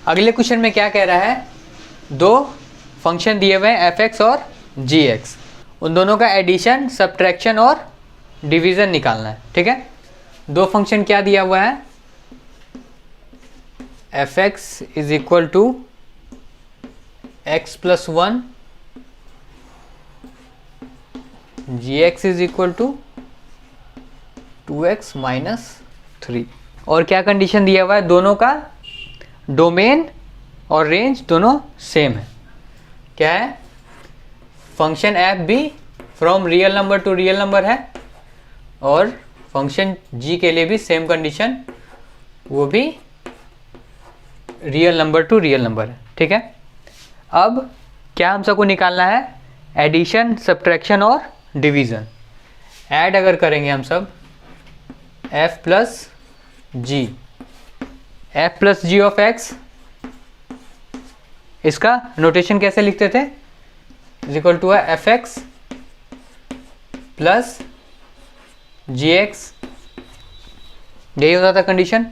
अगले क्वेश्चन में क्या कह रहा है, दो फंक्शन दिए हुए हैं f(x) और g(x), उन दोनों का एडिशन, सब्ट्रैक्शन और डिवीजन निकालना है। ठीक है, दो फंक्शन क्या दिया हुआ है, f(x) is equal to x plus 1, gx is equal to 2x minus 3। और क्या कंडीशन दिया हुआ है, दोनों का डोमेन और रेंज दोनों सेम है। क्या है, फंक्शन f भी from real number to real number है और फंक्शन g के लिए भी सेम कंडीशन, वो भी real number to real number है। ठीक है, अब क्या हम सबको निकालना है, एडिशन, सब्ट्रैक्शन और डिवीज़न। ऐड अगर करेंगे हम सब f plus g of x, इसका नोटेशन कैसे लिखते थे, इज इक्वल टू है f(x) प्लस gx, यही होता था कंडीशन।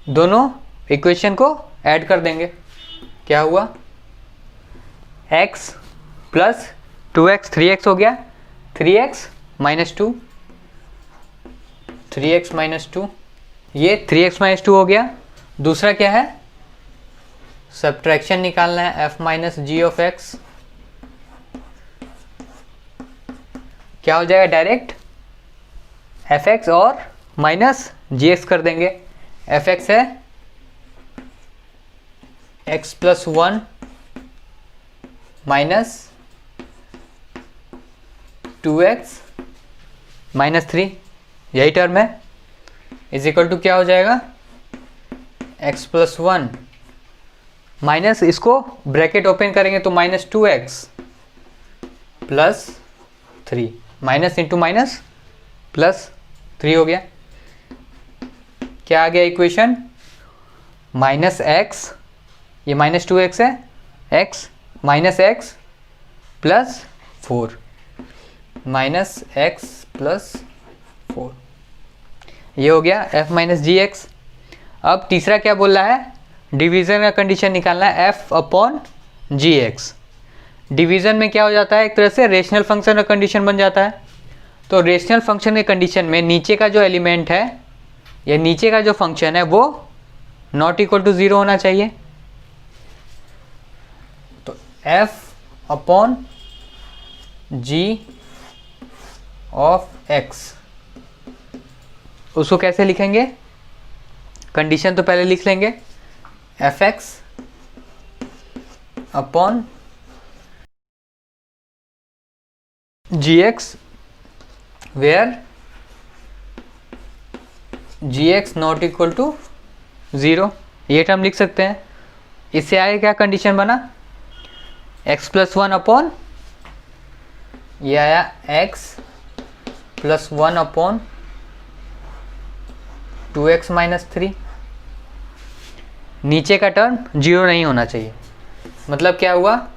दोनों इक्वेशन को ऐड कर देंगे, क्या हुआ, x प्लस 2x 3x हो गया, 3x माइनस 2, 3x माइनस 2, ये 3x माइनस 2 हो गया। दूसरा क्या है, सब्ट्रैक्शन निकालना है, f minus g of x, क्या हो जाएगा, डायरेक्ट f(x) और माइनस gx कर देंगे। f(x) है x plus 1 minus 2x minus 3, यही टर्म है, इज इक्वल टू क्या हो जाएगा, x प्लस 1 माइनस, इसको ब्रैकेट ओपन करेंगे तो minus 2x plus 3, minus into minus plus 3 हो गया। क्या आ गया इक्वेशन, माइनस x, ये माइनस 2x है, x minus x plus 4, minus x plus 4, ये हो गया f माइनस जी एक्स। अब तीसरा क्या बोल रहा है, डिवीज़न का कंडीशन निकालना है, f अपॉन जी एक्स। डिवीज़न में क्या हो जाता है, एक तरह से रेशनल फंक्शन का कंडीशन बन जाता है। तो रेशनल फंक्शन के कंडीशन में नीचे का जो एलिमेंट है या नीचे का जो फंक्शन है वो नॉट इक्वल टू 0 होना चाहिए। तो f upon g of x, उसको कैसे लिखेंगे, कंडीशन तो पहले लिख लेंगे, f(x) upon gx where gx not equal to 0, ये टर्म लिख सकते हैं। इससे आगे क्या कंडीशन बना, x प्लस 1 अपॉन, ये आया x plus 1 upon 2x minus 3, नीचे का टर्म 0 नहीं होना चाहिए। मतलब क्या हुआ,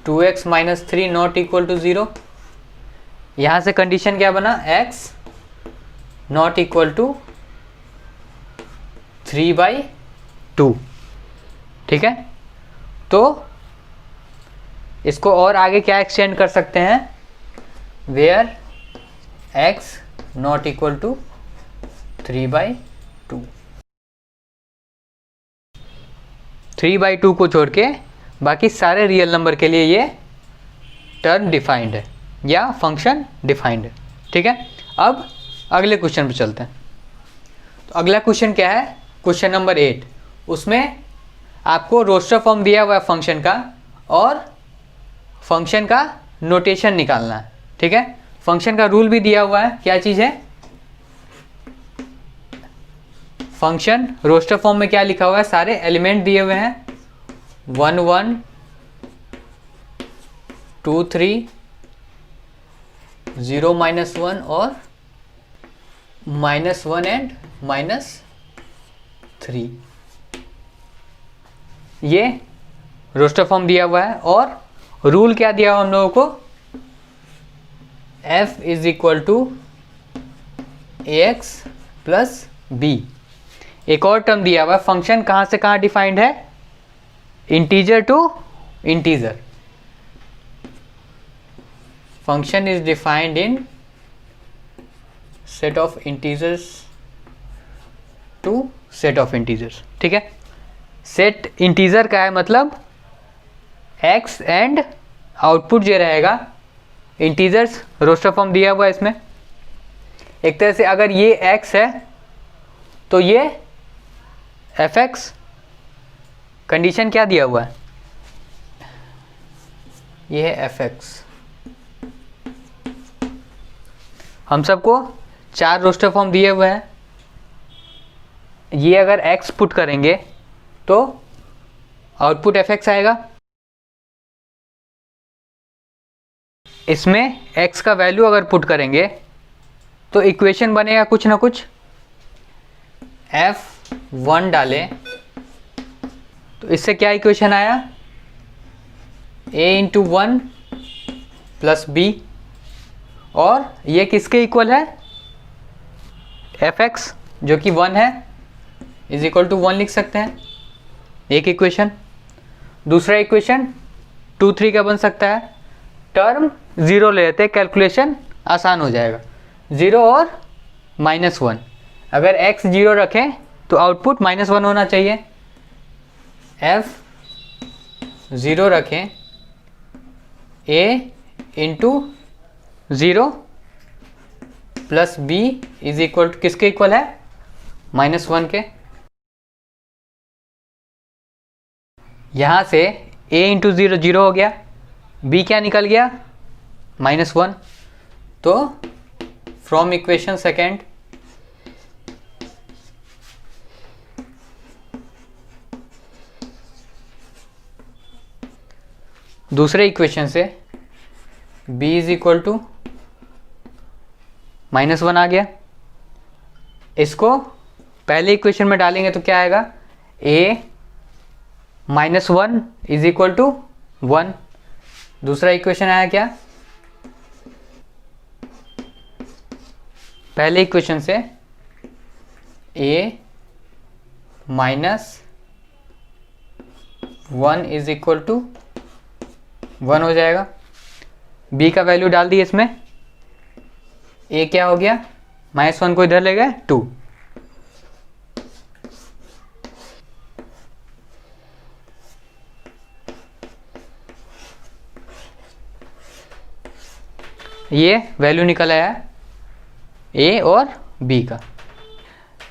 2x minus 3 not equal to 0। यहाँ से कंडीशन क्या बना, x नॉट इक्वल टू 3/2। ठीक है, तो इसको और आगे क्या एक्सटेंड कर सकते हैं, where x not equal to 3/2। 3/2 को छोड़ के बाकी सारे रियल नंबर के लिए ये टर्म डिफाइंड है या फंक्शन डिफाइंड है। ठीक है, अब अगले क्वेश्चन पे चलते हैं। तो अगला क्वेश्चन क्या है, क्वेश्चन नंबर 8, उसमें आपको रोस्टर फॉर्म दिया हुआ है फंक्शन का और फंक्शन का नोटेशन निकालना है। ठीक है, फंक्शन का रूल भी दिया हुआ है, क्या चीज़ है, फंक्शन रोस्टर फॉर्म में क्या लिखा हुआ है, सारे एलिमेंट दिए हुए हैं, 1 1 2 3 0 -1 और -1 एंड -3, ये रोस्टर फॉर्म दिया हुआ है। और रूल क्या दिया हुआ हम लोगों को, f is equal to ax plus b। एक और टर्म दिया हुआ है, फंक्शन कहाँ से कहाँ डिफाइंड है, integer to integer. Function is defined in set of integers to set of integers. ठीक है, सेट इंटीजर का है मतलब x एंड आउटपुट जो रहेगा इंटीजर्स, रोस्टर फॉर्म दिया हुआ है इसमें। एक तरह से अगर ये x है तो ये fx, कंडीशन क्या दिया हुआ है, ये है fx। हम सबको 4 रोस्टर फॉर्म दिए हुए हैं, ये अगर x पुट करेंगे तो आउटपुट fx आएगा। इसमें x का वैल्यू अगर पुट करेंगे तो इक्वेशन बनेगा कुछ ना कुछ। f1 डालें तो इससे क्या इक्वेशन आया, a इंटू 1 प्लस b, और ये किसके इक्वल है, fx जो कि 1 है, इज इक्वल टू 1 लिख सकते हैं, एक इक्वेशन। दूसरा इक्वेशन 2 3 का बन सकता है, टर्म 0 ले लेते, कैलकुलेशन आसान हो जाएगा। 0 और -1, अगर x 0 रखें तो आउटपुट -1 होना चाहिए। f 0 रखें, a into 0 plus b is equal to किसके इक्वल है, -1 के। यहाँ से a इंटू 0 0 हो गया, b क्या निकल गया, -1। तो फ्रॉम इक्वेशन सेकेंड दूसरे इक्वेशन से b इज इक्वल टू -1 आ गया। इसको पहले इक्वेशन में डालेंगे तो क्या आएगा, a -1 इज इक्वल टू 1। दूसरा इक्वेशन आया क्या, पहले इक्वेशन से a -1 इज इक्वल टू 1 हो जाएगा। b का वैल्यू डाल दिए इसमें, a क्या हो गया, -1 को इधर ले गए 2। ये वैल्यू निकल आया a और b का।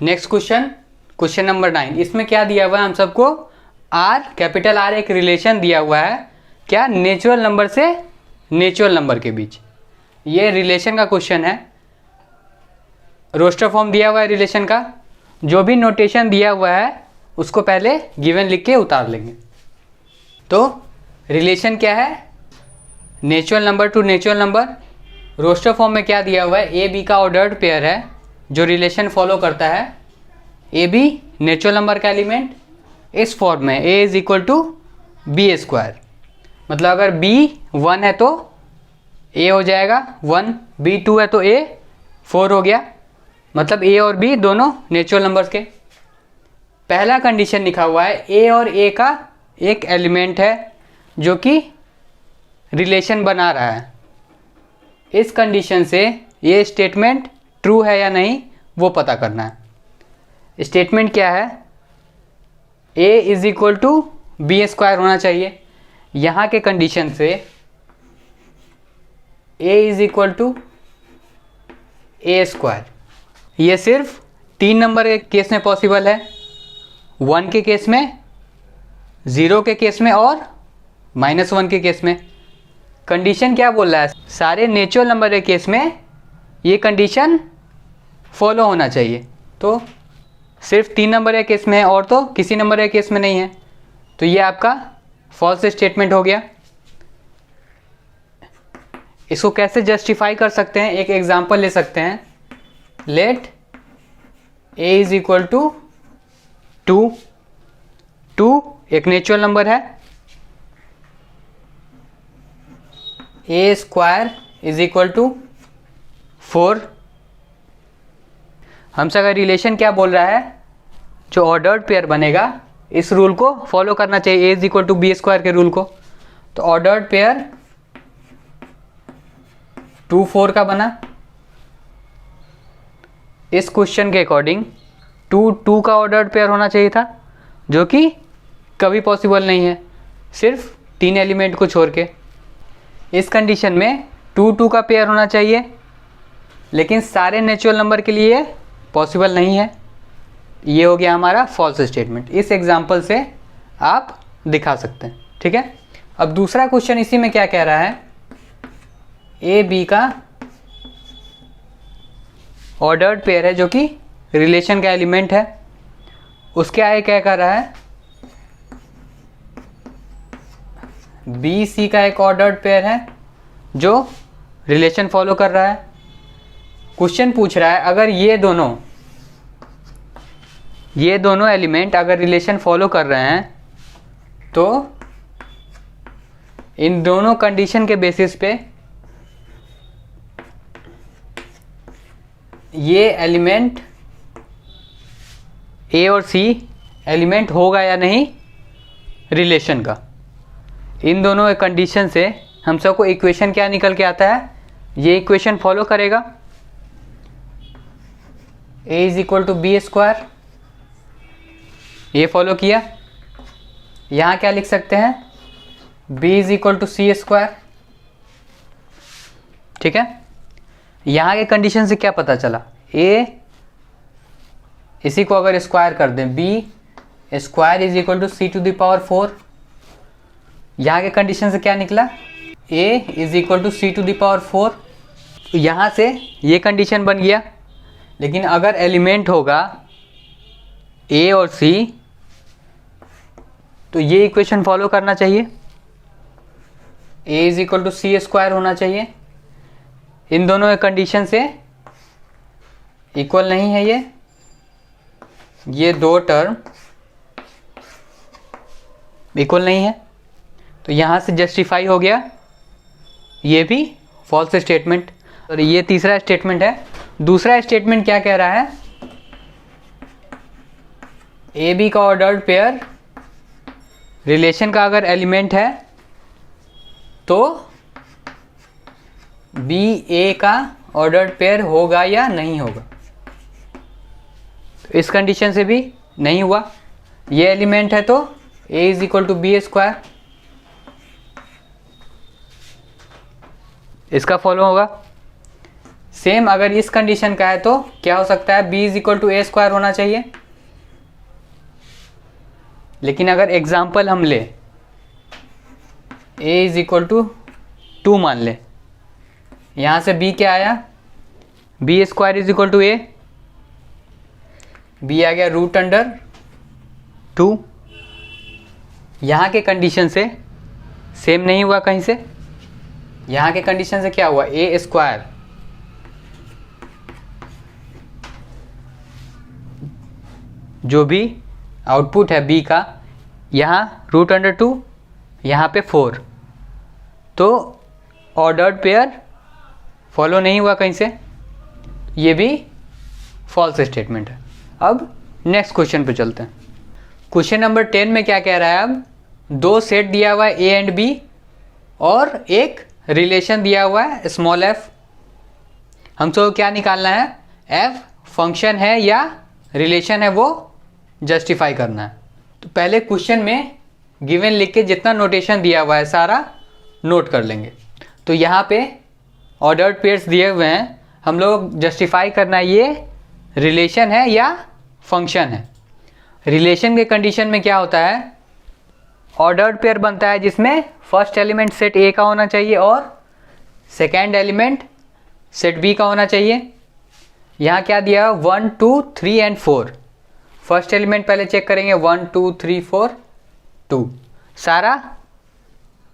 Next question, question number 9। इसमें क्या दिया हुआ है हम सबको, r, कैपिटल R एक रिलेशन दिया हुआ है, क्या, नेचुरल नंबर से नेचुरल नंबर के बीच। ये रिलेशन का क्वेश्चन है, रोस्टर फॉर्म दिया हुआ है रिलेशन का। जो भी नोटेशन दिया हुआ है उसको पहले गिवन लिख के उतार लेंगे। तो रिलेशन क्या है, natural number to natural number. Roster form में क्या दिया हुआ है, ए बी का ऑर्डर्ड पेयर है जो रिलेशन फॉलो करता है, ए बी नेचुरल नंबर का एलिमेंट। इस फॉर्म में A is equal to B square, मतलब अगर b 1 है तो a हो जाएगा 1, b 2 है तो a 4 हो गया, मतलब a और b दोनों नेचुरल नंबर्स के। पहला कंडीशन लिखा हुआ है a और a का एक एलिमेंट है जो कि रिलेशन बना रहा है। इस कंडीशन से ये स्टेटमेंट ट्रू है या नहीं वो पता करना है। स्टेटमेंट क्या है, a is equal to B square होना चाहिए। यहाँ के कंडीशन से a is equal to a square, ये सिर्फ 3 नंबर के केस में पॉसिबल है, 1 के केस में, 0 के केस में और -1 के केस में। कंडीशन क्या बोल रहा है, सारे नेचुरल नंबर के केस में ये कंडीशन फॉलो होना चाहिए। तो सिर्फ 3 नंबर के केस में है और तो किसी नंबर के केस में नहीं है, तो ये आपका फॉल्स स्टेटमेंट हो गया। इसको कैसे जस्टिफाई कर सकते हैं, एक एग्जांपल ले सकते हैं। Let a is equal to 2 एक नेचुरल नंबर है, a square is equal to 4, हमसे अगर रिलेशन क्या बोल रहा है, जो ऑर्डर्ड पेयर बनेगा इस रूल को फॉलो करना चाहिए, A is equal to B square के रूल को। तो ऑर्डर्ड पेयर 2 4 का बना। इस क्वेश्चन के अकॉर्डिंग 2 2 का ऑर्डर्ड पेयर होना चाहिए था, जो कि कभी पॉसिबल नहीं है, सिर्फ 3 एलिमेंट को छोड़ के। इस कंडीशन में 2 2 का पेयर होना चाहिए, लेकिन सारे नेचुरल नंबर के लिए पॉसिबल नहीं है। ये हो गया हमारा फॉल्स स्टेटमेंट। इस एग्जाम्पल से आप दिखा सकते हैं, ठीक है। अब दूसरा क्वेश्चन इसी में क्या कह रहा है, ए बी का ऑर्डर्ड पेयर है जो कि रिलेशन का एलिमेंट है। उसके आगे क्या कर रहा है, बी सी का एक ऑर्डर्ड पेयर है जो रिलेशन फॉलो कर रहा है। क्वेश्चन पूछ रहा है अगर ये दोनों एलिमेंट अगर रिलेशन फॉलो कर रहे हैं तो इन दोनों कंडीशन के बेसिस पे ये एलिमेंट ए और सी एलिमेंट होगा या नहीं रिलेशन का। इन दोनों कंडीशन से हम सबको इक्वेशन क्या निकल के आता है, ये इक्वेशन फॉलो करेगा। A is equal to B square, ये फॉलो किया। यहाँ क्या लिख सकते हैं, B is equal to C square, ठीक है। यहाँ के कंडीशन से क्या पता चला, ए इसी को अगर स्क्वायर कर दें, B square is equal to C to the power 4। यहाँ के कंडीशन से क्या निकला, A is equal to C to the power 4। तो यहाँ से ये कंडीशन बन गया। लेकिन अगर एलिमेंट होगा ए और सी तो ये इक्वेशन फॉलो करना चाहिए, A is equal to C square होना चाहिए। इन दोनों कंडीशन से इक्वल नहीं है ये दो टर्म इक्वल नहीं है, तो यहाँ से जस्टिफाई हो गया ये भी फॉल्स स्टेटमेंट। और ये तीसरा स्टेटमेंट है। दूसरा स्टेटमेंट क्या कह रहा है, ए बी का ऑर्डर्ड पेयर रिलेशन का अगर एलिमेंट है तो बी ए का ऑर्डर्ड पेयर होगा या नहीं होगा। तो इस कंडीशन से भी नहीं हुआ। ये एलिमेंट है तो A is equal to B square, इसका फॉलो होगा। सेम अगर इस कंडीशन का है तो क्या हो सकता है, b is equal to a square होना चाहिए। लेकिन अगर एग्जाम्पल हम ले ए इज इक्वल टू 2 मान ले, यहाँ से b क्या आया, B square is equal to A, B आ गया √2। यहाँ के कंडीशन से सेम नहीं हुआ कहीं से। यहाँ के कंडीशन से क्या हुआ, ए स्क्वायर जो भी आउटपुट है b का, यहाँ √2, यहाँ पे 4, तो ऑर्डर्ड पेयर फॉलो नहीं हुआ कहीं से, ये भी फॉल्स स्टेटमेंट है। अब नेक्स्ट क्वेश्चन पे चलते हैं। क्वेश्चन नंबर 10 में क्या कह रहा है, अब 2 सेट दिया हुआ है ए एंड बी और एक रिलेशन दिया हुआ है स्मॉल एफ। हमको क्या निकालना है, एफ फंक्शन है या रिलेशन है वो जस्टिफाई करना है। तो पहले क्वेश्चन में गिवन लिख के जितना नोटेशन दिया हुआ है सारा नोट कर लेंगे। तो यहाँ पे ऑर्डर्ड पेयर्स दिए हुए हैं, हम लोग जस्टिफाई करना है ये रिलेशन है या फंक्शन है। रिलेशन के कंडीशन में क्या होता है, ऑर्डर्ड पेयर बनता है जिसमें फर्स्ट एलिमेंट सेट ए का होना चाहिए और सेकेंड एलिमेंट सेट बी का होना चाहिए। यहाँ क्या दिया, 1 2 3 एंड 4। फर्स्ट एलिमेंट पहले चेक करेंगे, 1 2 3 4 2, सारा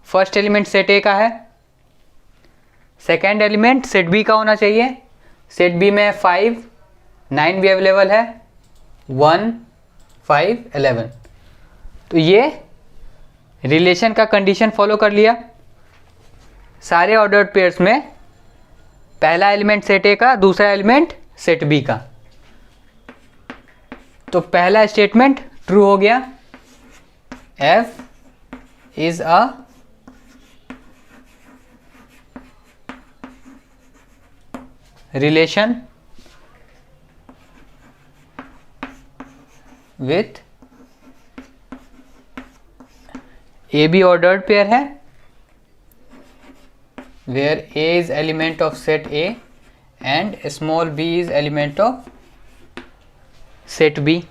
फर्स्ट एलिमेंट सेट ए का है। सेकेंड एलिमेंट सेट बी का होना चाहिए। सेट बी में 5 9 भी अवेलेबल है, 1 5 11। तो ये रिलेशन का कंडीशन फॉलो कर लिया। सारे ऑर्डर्ड पेयर्स में पहला एलिमेंट सेट ए का, दूसरा एलिमेंट सेट बी का। तो पहला स्टेटमेंट ट्रू हो गया, f is a relation with A be ordered pair है, where A is element of set A and small b is element of set B।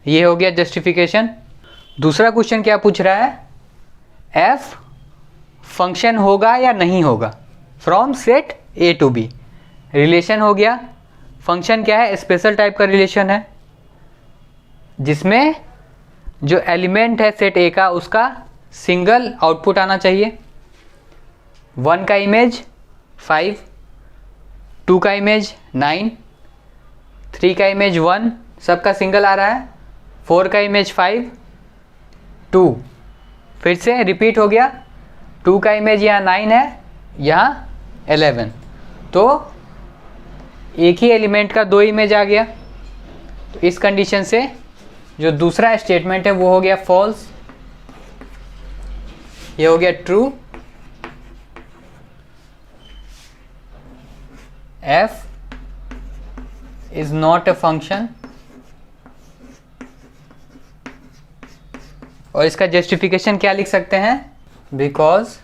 ये हो गया जस्टिफिकेशन। दूसरा क्वेश्चन क्या पूछ रहा है, f फंक्शन होगा या नहीं होगा from set A to B। Relation हो गया, फंक्शन क्या है, स्पेशल टाइप का रिलेशन है जिसमें जो एलिमेंट है सेट A का उसका सिंगल आउटपुट आना चाहिए। 1 का इमेज 5, 2 का इमेज 9, 3 का इमेज 1, सबका सिंगल आ रहा है, 4 का इमेज 5, 2, फिर से रिपीट हो गया, 2 का इमेज यहाँ 9 है, यहाँ 11, तो एक ही एलिमेंट का 2 इमेज आ गया। तो इस कंडीशन से जो दूसरा स्टेटमेंट है वो हो गया फॉल्स, ये हो गया true. f is not a function, और इसका जस्टिफिकेशन क्या लिख सकते हैं, because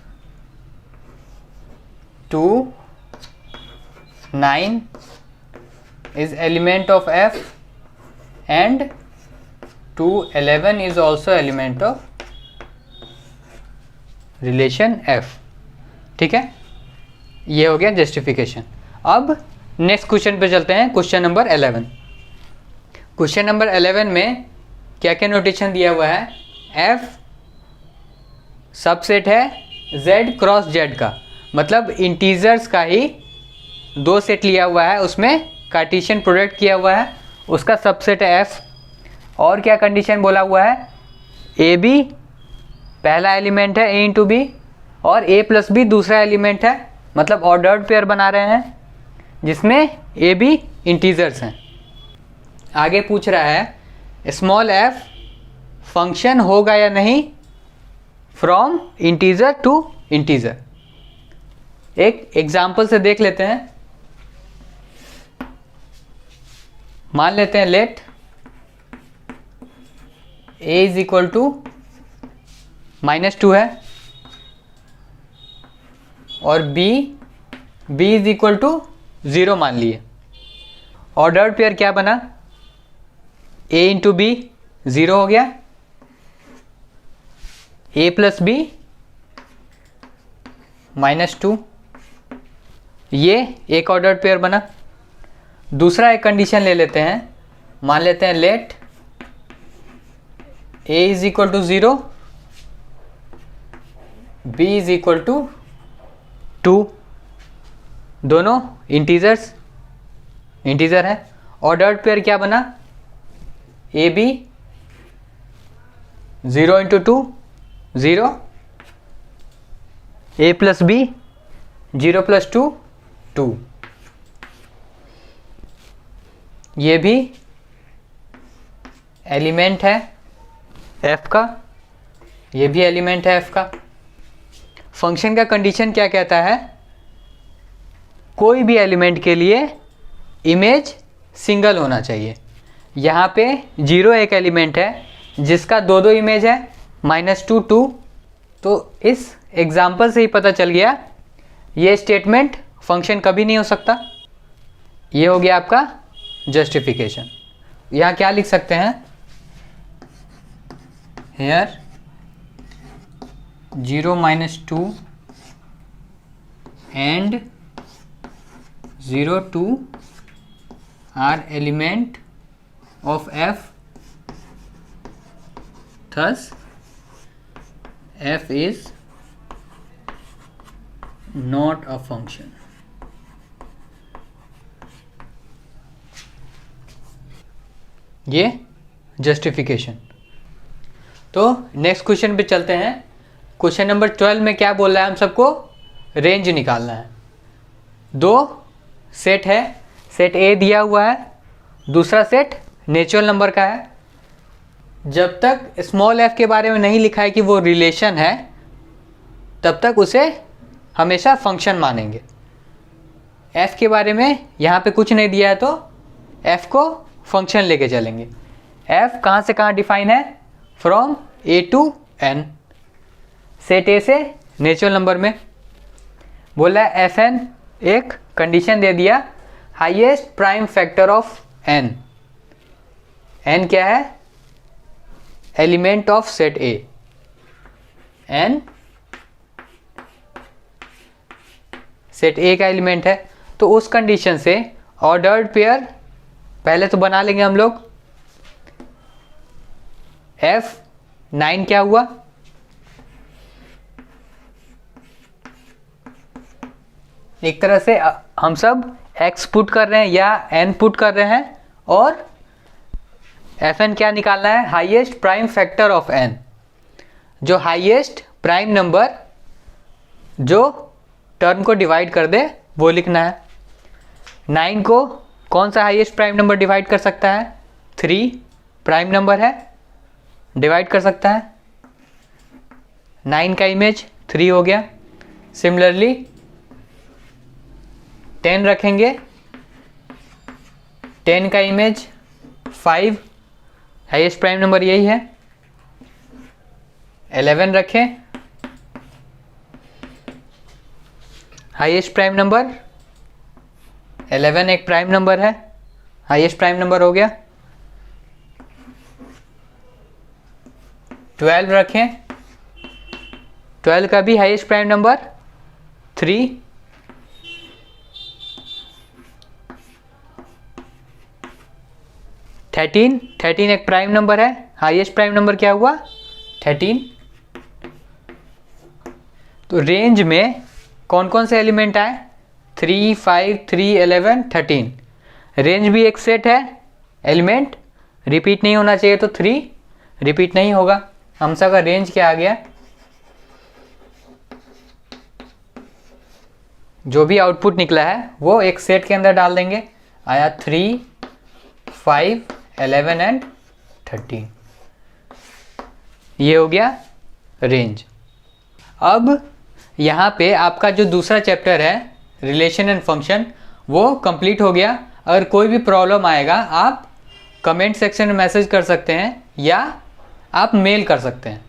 2, 9 is element of f and 2, 11 is also element of relation f। ठीक है, ये हो गया जस्टिफिकेशन। अब नेक्स्ट क्वेश्चन पे चलते हैं, क्वेश्चन नंबर 11। क्वेश्चन नंबर 11 में क्या क्या नोटेशन दिया हुआ है, f सबसेट है z क्रॉस z का, मतलब इंटीजर्स का ही 2 सेट लिया हुआ है, उसमें कार्टेशियन प्रोडक्ट किया हुआ है, उसका सबसेट है f। और क्या कंडीशन बोला हुआ है, ए बी पहला एलिमेंट है a इंटू बी, और a प्लस बी दूसरा एलिमेंट है, मतलब ऑर्डर्ड पेयर बना रहे हैं जिसमें a b इंटीजर्स हैं। आगे पूछ रहा है स्मॉल f फंक्शन होगा या नहीं फ्रॉम इंटीजर टू इंटीजर। एक एग्जाम्पल से देख लेते हैं। मान लेते हैं let a is equal to -2 है और b इज इक्वल टू 0 मान लिए। ऑर्डर्ड पेयर क्या बना, a इंटू बी 0 हो गया, a प्लस बी -2, ये एक ऑर्डर्ड पेयर बना। दूसरा एक कंडीशन ले लेते हैं, मान लेते हैं let a is equal to 0, b is equal to 2, दोनों इंटीजर है। ऑर्डर्ड पेयर क्या बना, a b 0 into 2 0, a plus b 0 plus 2 2, ये भी एलिमेंट है f का, ये भी एलिमेंट है f का। फंक्शन का कंडीशन क्या कहता है, कोई भी एलिमेंट के लिए इमेज सिंगल होना चाहिए। यहाँ पे 0 एक एलिमेंट है जिसका 2 इमेज है, -2 2, तो इस एग्जाम्पल से ही पता चल गया ये स्टेटमेंट फंक्शन कभी नहीं हो सकता। ये हो गया आपका जस्टिफिकेशन। यहाँ क्या लिख सकते हैं, hair 0 -2 and 0 2 are element of f, thus f is not a function। ये जस्टिफिकेशन। तो नेक्स्ट क्वेश्चन पे चलते हैं। क्वेश्चन नंबर 12 में क्या बोल रहा है, हम सबको रेंज निकालना है। 2 सेट है, सेट ए दिया हुआ है दूसरा सेट नेचुरल नंबर का है। जब तक स्मॉल f के बारे में नहीं लिखा है कि वो रिलेशन है, तब तक उसे हमेशा फंक्शन मानेंगे। f के बारे में यहाँ पे कुछ नहीं दिया है तो f को फंक्शन लेके चलेंगे। f कहाँ से कहाँ डिफाइन है? From a to n, set a से नेचुरल नंबर में। बोला है fn, एक कंडीशन दे दिया, highest prime factor of n। n क्या है? Element of set a। n set a का एलिमेंट है। तो उस कंडीशन से ऑर्डर्ड पेयर पहले तो बना लेंगे हम लोग। f9 क्या हुआ? एक तरह से हम सब x पुट कर रहे हैं या n पुट कर रहे हैं, और fn क्या निकालना है? Highest prime factor of n। जो हाईएस्ट प्राइम नंबर जो टर्म को डिवाइड कर दे वो लिखना है। 9 को कौन सा हाईएस्ट प्राइम नंबर डिवाइड कर सकता है? 3 प्राइम नंबर है, डिवाइड कर सकता है। 9 का इमेज 3 हो गया। सिमिलरली 10 रखेंगे, 10 का इमेज 5, हाईएस्ट प्राइम नंबर यही है। 11 रखें, हाईएस्ट प्राइम नंबर 11 एक प्राइम नंबर है, हाईएस्ट प्राइम नंबर हो गया। 12 रखें, 12 का भी हाईएस्ट प्राइम नंबर 3। 13 एक प्राइम नंबर है, हाईएस्ट प्राइम नंबर क्या हुआ? 13। तो रेंज में कौन कौन से एलिमेंट आए? 3, 5, 3, 11, 13। रेंज भी एक सेट है, एलिमेंट रिपीट नहीं होना चाहिए, तो 3 रिपीट नहीं होगा। हम सब का रेंज क्या आ गया? जो भी आउटपुट निकला है वो एक सेट के अंदर डाल देंगे। आया 3, 5, 11 एंड 13। ये हो गया रेंज। अब यहाँ पे आपका जो दूसरा चैप्टर है रिलेशन एंड फंक्शन वो कंप्लीट हो गया। अगर कोई भी प्रॉब्लम आएगा आप कमेंट सेक्शन में मैसेज कर सकते हैं या आप मेल कर सकते हैं।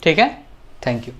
ठीक है, थैंक यू।